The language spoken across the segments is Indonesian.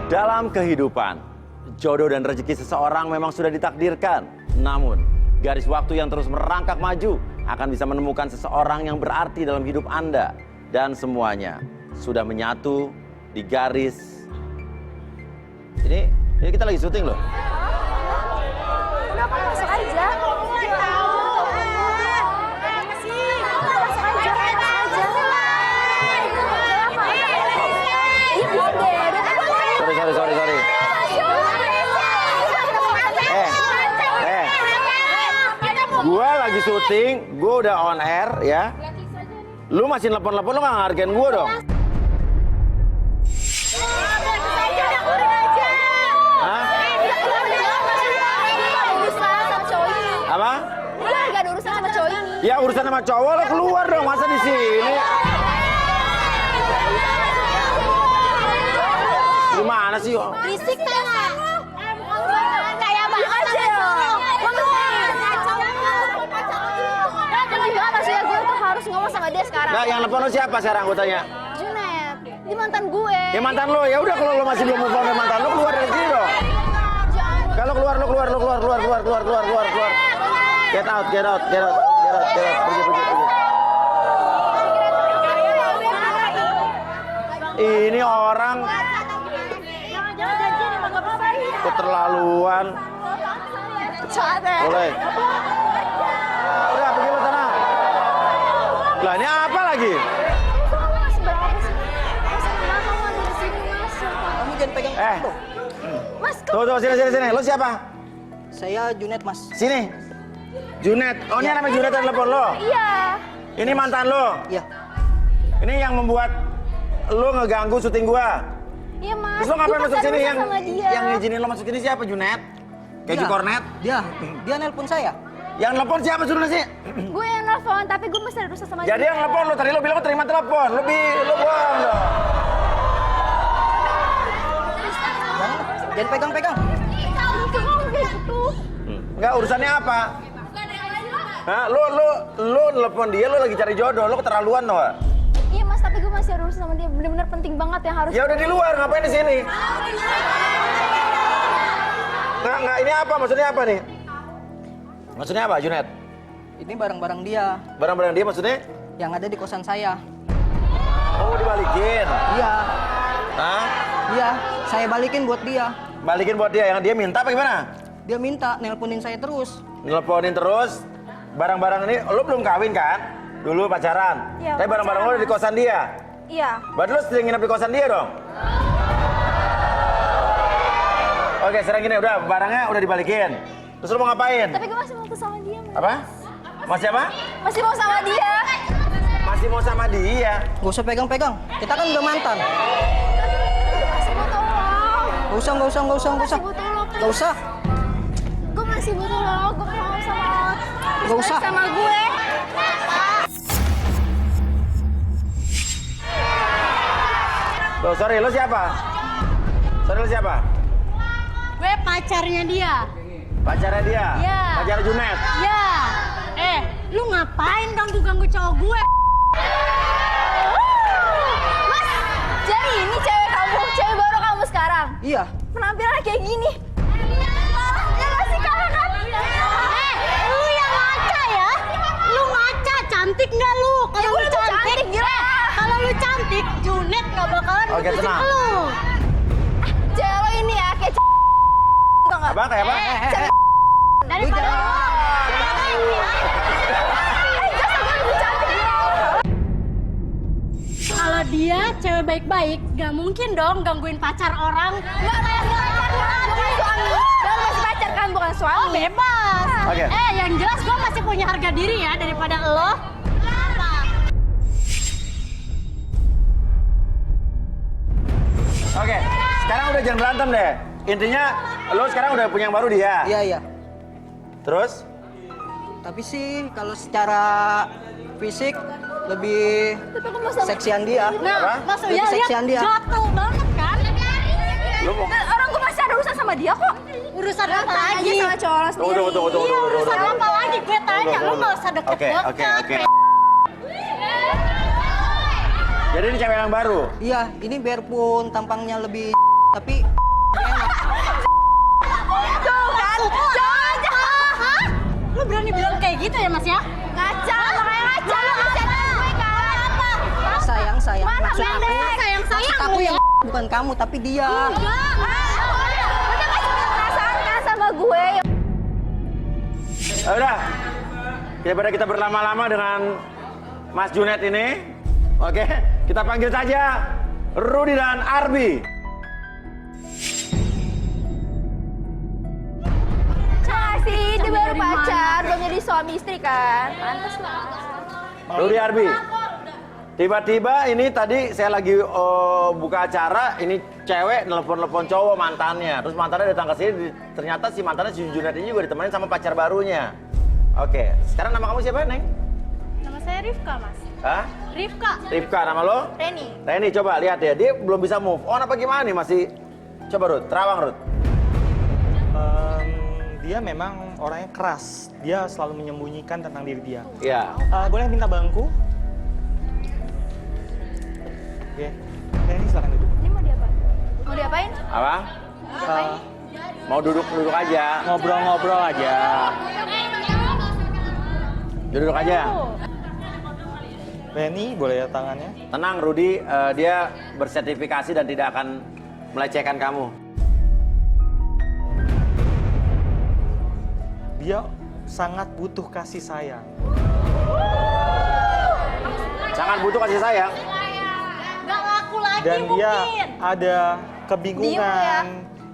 Dalam kehidupan, jodoh dan rezeki seseorang memang sudah ditakdirkan. Namun, garis waktu yang terus merangkak maju akan bisa menemukan seseorang yang berarti dalam hidup Anda. Dan semuanya sudah menyatu di garis. Ini kita lagi syuting loh. Kenapa masuk aja? Sorry. Gua lagi syuting, gua udah on air ya. Lu masih telepon-telepon, lu gak ngehargain gua dong. Hah? Apa? Udah gak ada urusan sama cowok ini. Ya urusan sama cowok lo keluar dong, masa di sini? Gimana sih? Berisik kan? Kayak banget aja dong. Maksudnya gue tuh harus ngomong sama dia sekarang. Nah, yang telepon lo siapa sekarang gue tanya? Junet, ini mantan gue. Ya mantan lo, ya udah kalau lo masih belum move on dari mantan lo, keluar dari sini dong. Kalau keluar. Get out. Pergi. Ini orang keterlaluan. Boleh. Udah pergi lo sana. Lah ini apa lagi? Kamu jangan pegang aku. Mas, Tuh, sini. Lo siapa? Saya Junet, Mas. Sini. Junet. Oh, ini namanya Junet yang telepon lo? iya. Ini mantan lo? Iya. Ini yang membuat lo ngeganggu syuting gua? Iya, Mas. Terus lo ngapain Gue masuk sini? pacaran sama dia. Yang ngizinin lo masuk sini siapa, Junet? Keju Dia. Kornet? Dia nelpon saya. Yang telepon siapa suruh sih? Gue yang nelfon, tapi gue masih ada urusan sama dia. Jadi yang telepon lo tadi lo bilang lo terima telepon. Lo bohong dong. Jangan pegang-pegang. Gitu. Enggak, urusannya apa? Hah? Lo telepon dia, lo lagi cari jodoh, lo keterlaluan tau gak? Iya, Mas, tapi gue masih ada urusan sama dia. Bener-bener penting banget yang harus. Ya udah di luar, ngapain di sini? Nggak, ini apa? Maksudnya apa nih? Maksudnya apa, Junet? Ini barang-barang dia Barang-barang dia maksudnya? yang ada di kosan saya. Oh, dibalikin? Iya. Hah? Iya, saya balikin buat dia. Balikin buat dia, yang dia minta apa gimana? Dia minta nelponin saya terus. Nelponin terus, barang-barang ini, lo belum kawin kan? Dulu pacaran? Iya, Tapi barang-barang lo pacaran, udah di kosan dia? Iya. Berarti lo sering nginep di kosan dia dong? Oke, sekarang gini, udah barangnya udah dibalikin. Terus lo mau ngapain? Tapi gue masih mau sama dia, Mas. Apa? Masih apa? Masih mau sama dia. Masih mau sama dia? Gak usah pegang-pegang. Kita kan udah mantan. Masih butuh tolong. Gak usah. Masih butuh tolong. Gak usah. Gue masih butuh tolong. Gue mau sama. Gak usah. Sama gue. Loh, sorry, lo siapa? Sorry, lo siapa? Gue pacarnya dia. Pacarnya dia? Iya. Pacarnya Junet? Ya. Lu ngapain ganggu-ganggu cowok gue? Mas, jadi ini cewek baru kamu sekarang. Iya. Penampilannya kayak gini. Ya masih kalah kan? Lu yang ngaca ya? Lu ngaca, cantik nggak lu? Kalau Ya, lu gue tuh cantik, cantik, gila. Kalau lu cantik, Junet nggak bakalan Oke, mutusin tenang. lu. Cewek lo ini ya kayak tau nggak? Apa? Kayak apa? Cewek Daripada kalau dia cewek baik-baik, gak mungkin dong gangguin pacar orang. Nggak kayak si pacar kan, bukan suami. Dan masih pacar kan, bukan suami. Bebas. Oke. Yang jelas gue masih punya harga diri ya daripada lo. Oke, sekarang udah jangan berantem deh. Intinya, lo sekarang udah punya yang baru dia. Iya. Terus? Tapi sih kalau secara fisik lebih Tapi aku mau sama. seksian dia. Apa? Nah, maksudnya Lebih lihat seksian dia. gatel banget kan? Lo mau? Dan orang gue masih ada urusan sama dia kok. Urusan apa Aja lagi? sama cowok lo sendiri. Tunggu. Iya, urusan apa lagi? Gue tanya, Tunggu. lu nggak usah deket-deket. Oke. Jadi ini cewek yang baru? Iya, ini biarpun tampangnya lebih tapi berani bilang kayak gitu ya Mas ya? Ngaca, makanya ngaca. Lu ngaca gue kan. Apa? Sayang, Mana maksud aku. pendek? Maksud aku yang bukan kamu, tapi dia. Enggak. Udah kasih perasaan kan sama gue. Udah, daripada kita berlama-lama dengan Mas Junet ini, oke, kita panggil saja Rudy dan Arbi. Makasih, itu baru pacar, belum jadi suami istri kan? Pantes lah. Rudy, Arbi. Tiba-tiba ini tadi saya lagi buka acara, ini cewek nelpon-nelpon cowok mantannya. Terus mantannya datang ke sini, ternyata si mantannya si Junet ini juga ditemenin sama pacar barunya. Oke, sekarang nama kamu siapa, Neng? Nama saya Rifka, Mas. Hah? Rifka. Rifka, nama lo? Reni. Reni, coba lihat ya, dia belum bisa move on apa gimana nih, masih... Coba Rut, terawang Rut. Dia memang orangnya keras. Dia selalu menyembunyikan tentang diri dia. Iya. Boleh minta bangku? Oke. Ini silakan duduk. Ini mau diapain? Mau diapain? Apa? Mau duduk aja. Ngobrol-ngobrol aja. Duduk aja. Reni, boleh ya tangannya? Tenang Rudy, dia bersertifikasi dan tidak akan melecehkan kamu. Dia sangat butuh kasih sayang. Sangat butuh kasih sayang. Gak laku lagi Dan dia mungkin. ada Diem kebingungan,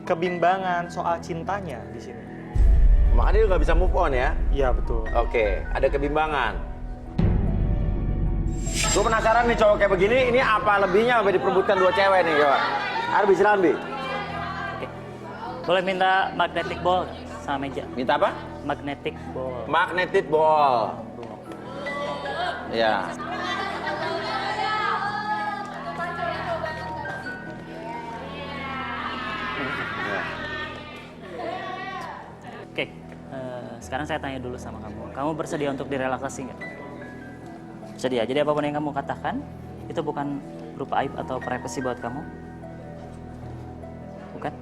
kebimbangan soal cintanya di sini. Makanya dia nggak bisa move on ya. Iya, betul. Oke, ada kebimbangan. Gue penasaran nih cowok kayak begini, ini apa lebihnya sampai diperebutkan dua cewek nih, coba. Arbi, silakan Bi. Oke. Boleh minta magnetic ball sama meja? Minta apa? Magnetic ball. Magnetic ball. Ya. Oke. Sekarang saya tanya dulu sama kamu. Kamu bersedia untuk direlaksasi nggak? Sedia. Jadi apapun yang kamu katakan, itu bukan berupa aib atau privasi buat kamu? Bukan?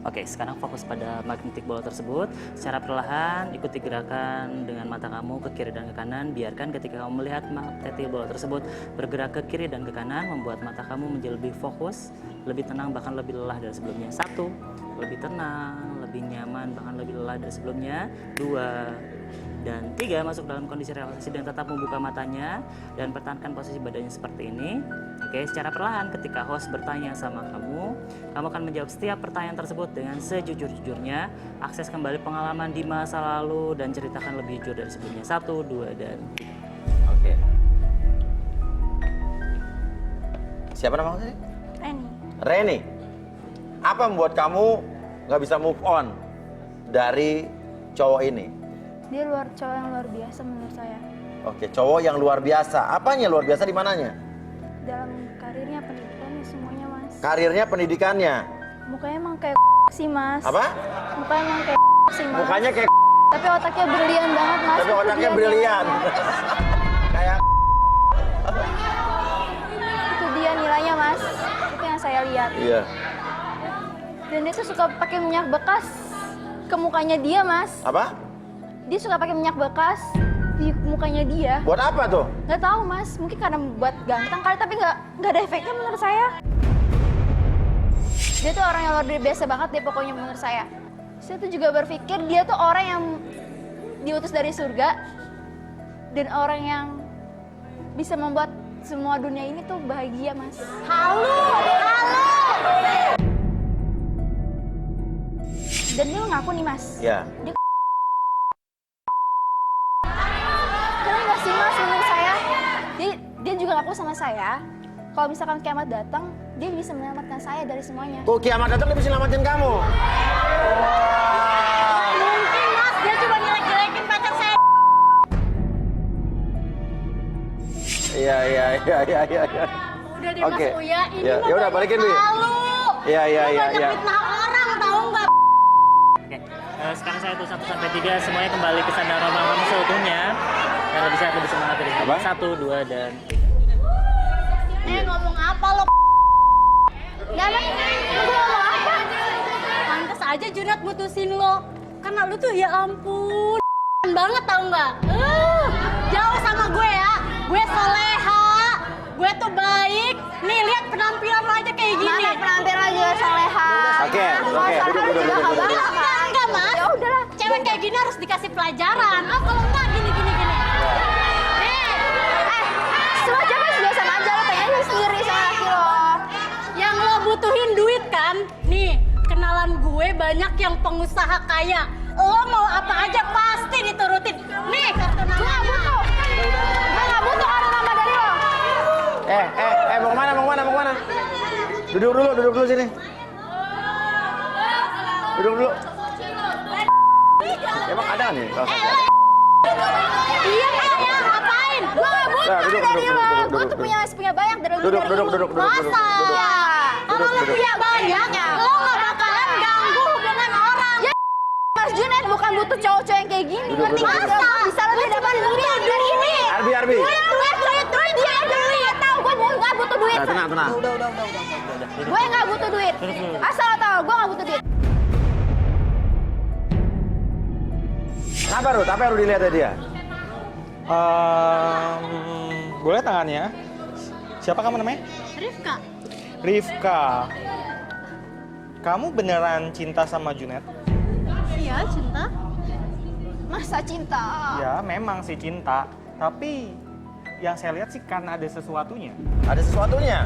Oke, sekarang fokus pada magnetic ball tersebut. Secara perlahan, ikuti gerakan dengan mata kamu ke kiri dan ke kanan. Biarkan ketika kamu melihat magnetic ball tersebut bergerak ke kiri dan ke kanan, membuat mata kamu menjadi lebih fokus, lebih tenang, bahkan lebih lelah dari sebelumnya. 1, lebih tenang, lebih nyaman, bahkan lebih lelah dari sebelumnya. 2, dan 3, masuk dalam kondisi relaksasi dan tetap membuka matanya dan pertahankan posisi badannya seperti ini. Oke, secara perlahan ketika host bertanya sama kamu akan menjawab setiap pertanyaan tersebut dengan sejujur-jujurnya. Akses kembali pengalaman di masa lalu dan ceritakan lebih jujur dari sebelumnya. 1, 2, dan 3. Oke. Siapa nama kamu? Reni. Reni. Apa membuat kamu nggak bisa move on dari cowok ini? Dia cowok yang luar biasa menurut saya. Oke, cowok yang luar biasa. Apanya luar biasa di mananya? Dalam karirnya, pendidikannya, semuanya mas. Karirnya, pendidikannya. Mukanya emang kayak sih mas. Apa? Mukanya emang kayak sih mas. Mukanya kayak Tapi otaknya brilian banget mas. tapi Itu otaknya dia, brilian. Kayak Itu dia nilainya mas. Itu yang saya lihat. iya. Dan dia tuh suka pakai minyak bekas ke mukanya dia mas. Apa? Dia suka pakai minyak bekas di mukanya dia. Buat apa tuh? Nggak tahu mas, mungkin karena buat ganteng kali, tapi nggak ada efeknya menurut saya. Dia tuh orang yang luar biasa banget deh pokoknya menurut saya. Saya tuh juga berpikir dia tuh orang yang diutus dari surga dan orang yang bisa membuat semua dunia ini tuh bahagia mas. Halo. Dan dia ngaku nih mas. Ya. Keren nggak sih mas menurut saya? Dia juga ngaku sama saya. Kalau misalkan kiamat datang, dia bisa menyelamatkan saya dari semuanya. Kok kiamat datang dia bisa nyelamatin kamu? Mungkin Mas, dia cuma jelek-jelekin pacar saya. Iya. Udah dia Oke. Mas Uya, ini Ya, mah yaudah, banyak balikin, Bi. malu. Iya. Banyak fitnah orang, tahu nggak? Oke, sekarang saya hitung 1 sampai 3, semuanya kembali ke sandar normal kamu seutuhnya. Dan lebih sehat, lebih semangat dari Apa? 1, 2, dan 3. Ngomong apa lo? Ya mas, gue ngomong apa? Pantes aja Junat mutusin lo. Karena lu tuh ya ampun banget tau nggak? Jauh sama gue ya. Gue soleha, gue tuh baik. Nih lihat penampilan lo aja kayak gini. Mana penampilan juga soleha. Oke, duduk. Enggak mas. Ya udahlah. Cewek kayak gini harus dikasih pelajaran. Oh kalau enggak gini. Nih, Semua cewek juga sama aja, lo pengen aja sendiri sama laki lo. yang lo butuhin duit kan? Nih, kenalan gue banyak yang pengusaha kaya. Lo mau apa aja pasti diturutin. Nih, kartu nama. Gue gak butuh kartu nama dari lo. Mau kemana? Duduk dulu sini. Duduk dulu. Emang ada nih? Iya ya, ngapain? Gue gak butuh Ya, duduk, dari duduk, lo. duduk, Gue duduk, tuh punya banyak dari Duduk. Masa? Kalau lo punya banyak, lo gak bakalan ganggu hubungan orang. Ya, Mas Junet bukan butuh cowok-cowok yang kayak gini. Ngerti duduk. gak? Gue bisa lebih dapat duit dari ini. Arbi. Gue dia ada duit. Tahu gue gak butuh duit. Nah, tenang. Udah. Gue gak butuh duit. Asal lo tau, gue gak butuh duit. Apa Ruth? Apa yang Ruth dilihat dari dia? Boleh tangannya? Siapa kamu namanya? Rifka. Kamu beneran cinta sama Junet? Iya, cinta. Masa cinta? Ya, memang sih cinta. Tapi yang saya lihat sih karena ada sesuatunya. Ada sesuatunya?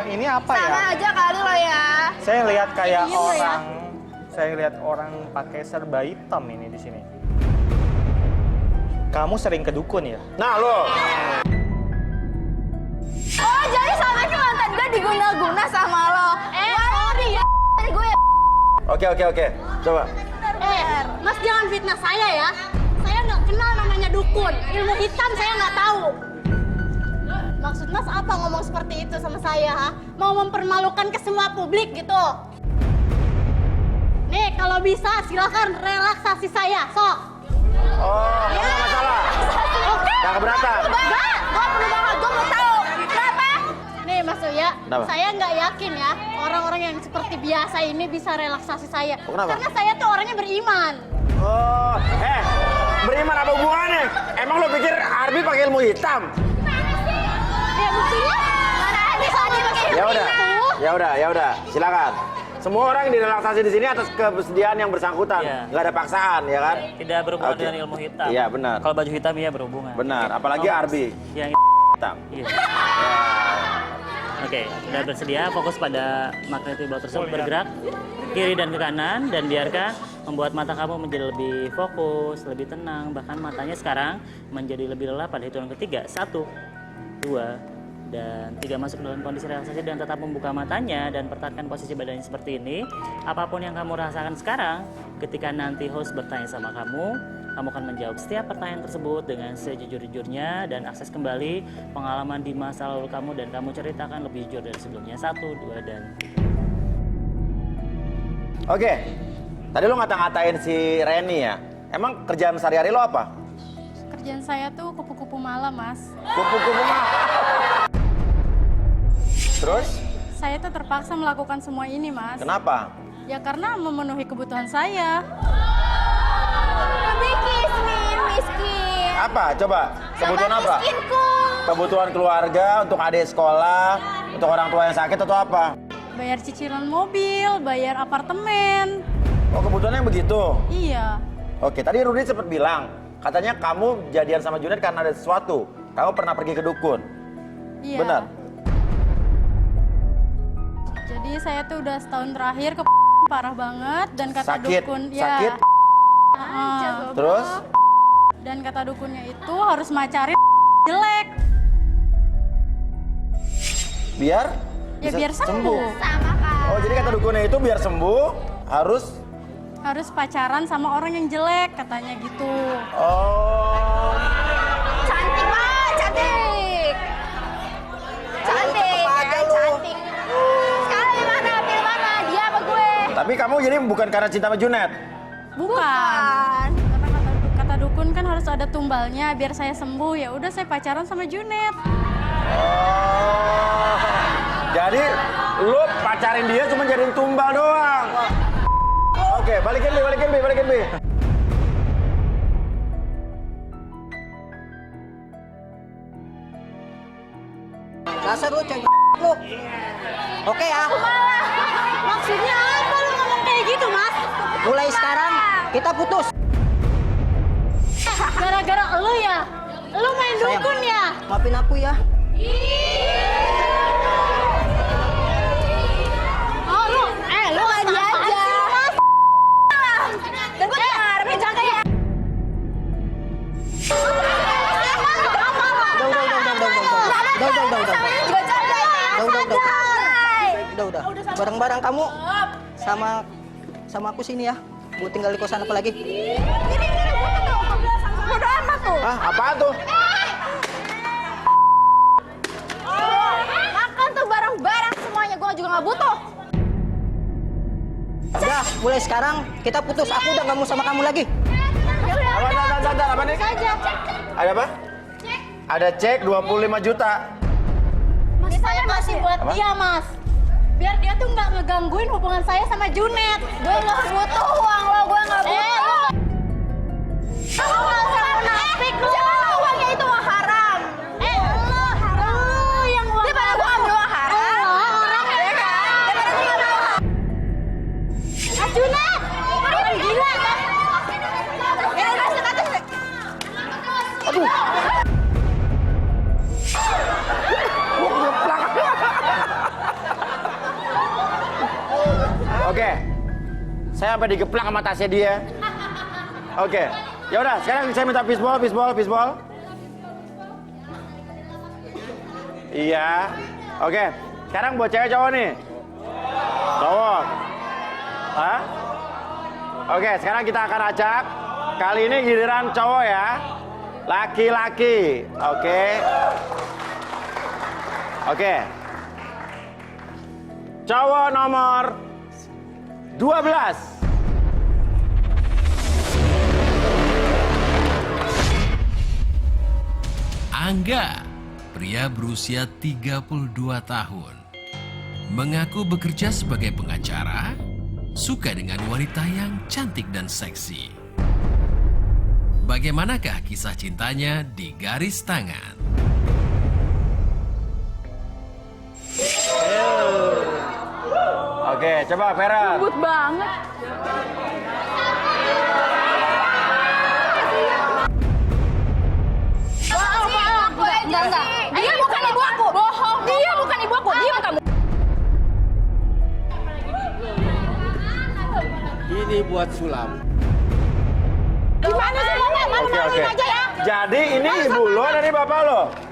Ini apa ya? Sama aja kali lo ya. Saya lihat kayak orang pakai serba hitam ini di sini. Kamu sering ke dukun ya? Nah lo. Oh jadi sama ini mantan gue diguna-guna sama lo. Sorry ya. Gue Oke. Coba. Mas jangan fitnah saya ya. Saya nggak kenal namanya dukun. Ilmu hitam saya nggak tahu. Maksud Mas apa ngomong seperti itu sama saya? Ha? Mau mempermalukan ke semua publik gitu? Nih kalau bisa silakan relaksasi saya, sok. Oh, nggak masalah. Oke. Nggak keberatan. Enggak, gue perlu banget, gue mau tahu kenapa? Nih Mas Uya, Kenapa? saya nggak yakin ya orang-orang yang seperti biasa ini bisa relaksasi saya. Oh, kenapa? Karena saya tuh orangnya beriman. Oh, beriman apa hubungannya? Emang lo pikir Arbi pakai ilmu hitam? Ya buktinya Mana ada soalnya pakai Ya udah, silakan. Semua orang yang direlaksasi di sini atas kesediaan yang bersangkutan, Iya. nggak ada paksaan, ya kan? Tidak berhubungan Oke. dengan ilmu hitam. Iya, benar. Kalau baju hitam iya berhubungan. Benar, Oke. apalagi Arbi Yang hitam. Iya. Oke, sudah bersedia fokus pada magnetic ball tersebut bergerak kiri dan ke kanan dan biarkan membuat mata kamu menjadi lebih fokus, lebih tenang. Bahkan matanya sekarang menjadi lebih lelah pada hitungan ketiga. 1, 2, dan 3 masuk dalam kondisi relaksasi dan tetap membuka matanya dan pertahankan posisi badannya seperti ini. Apapun yang kamu rasakan sekarang, ketika nanti host bertanya sama kamu akan menjawab setiap pertanyaan tersebut dengan sejujur-jujurnya dan akses kembali pengalaman di masa lalu kamu dan kamu ceritakan lebih jujur dari sebelumnya. 1, 2, dan 3. Oke, tadi lo ngata-ngatain si Reni ya. Emang kerjaan sehari-hari lo apa? kerjaan saya tuh kupu-kupu malam, Mas. Kupu-kupu mah. Terus? Saya tuh terpaksa melakukan semua ini, Mas. Kenapa? Ya karena memenuhi kebutuhan saya. Miskin. Apa? Coba. Kebutuhan apa? Miskinku. Kebutuhan keluarga, untuk adik sekolah, untuk orang tua yang sakit atau apa? Bayar cicilan mobil, bayar apartemen. Oh, kebutuhannya yang begitu? Iya. Oke, tadi Rudi sempat bilang, katanya kamu jadian sama Junet karena ada sesuatu. Kamu pernah pergi ke dukun. Iya. Benar? Jadi saya tuh udah setahun terakhir ke parah banget dan kata Sakit? dukun Sakit? Terus? Dan kata dukunnya itu harus macarin jelek. Biar? Ya bisa biar sembuh. Sama kan. Oh, jadi kata dukunnya itu biar sembuh harus... Harus pacaran sama orang yang jelek katanya gitu. Oh... Cantik banget, cantik. Cantik, ya, cantik. Sekarang pilih mana? Dia apa gue? Tapi kamu jadi bukan karena cinta sama Junet? Bukan. Karena kata dukun kan harus ada tumbalnya biar saya sembuh. Ya udah saya pacaran sama Junet. Oh... Jadi lu pacarin dia cuma jadiin tumbal doang? Oke, balikin B. Dasar lu cewek lu. Oke ya. Maksudnya apa lu ngomong kayak gitu, Mas? Mulai sekarang kita putus. Gara-gara lu ya? Lu main Sayang. dukun ya? Maafin aku ya. Oh, lu Lagi aja. Dan gue ngarepin jaga ya. Udah. Barang-barang kamu sama aku sini ya. Gue tinggal di kosan apa lagi? Ini bodo amat tuh. Ah, apaan tuh? Makan tuh barang-barang semuanya, gue juga nggak butuh. Udah, mulai sekarang kita putus. Aku udah gak mau sama kamu lagi. Apa nih? Ada apa? Ada cek 25 juta. Mas, saya masih buat Apa? dia, Mas. Biar dia tuh nggak ngegangguin hubungan saya sama Junet. Gue nggak butuh uang lo, gue nggak butuh. Kamu nggak usah munafik lu. Jangan tahu uangnya itu uang haram. Lu haram. Lu yang uang Daripada gue ambil uang haram. orang ya kan? Daripada gue ambil uang haram. Junet, orang gila kan? Aduh. Oke. Saya sampai digeplak sama tasnya dia. Oke. Ya udah, sekarang saya minta fishball. Iya. Oke. Sekarang buat cewek cowok nih. Cowok. Hah? Oke, sekarang kita akan acak. Kali ini giliran cowok ya. Laki-laki. Oke. Cowok nomor 12. Angga, pria berusia 32 tahun, mengaku bekerja sebagai pengacara, suka dengan wanita yang cantik dan seksi. Bagaimanakah kisah cintanya di garis tangan? Oke, coba Vera. Lembut banget. Enggak. Dia bukan ibu aku. Bohong. Dia bukan ibu aku. Diam kamu. Ini buat Sulam. Gimana sih lo? Malu-maluin aja ya. Jadi ini ibu lo dari bapak lo?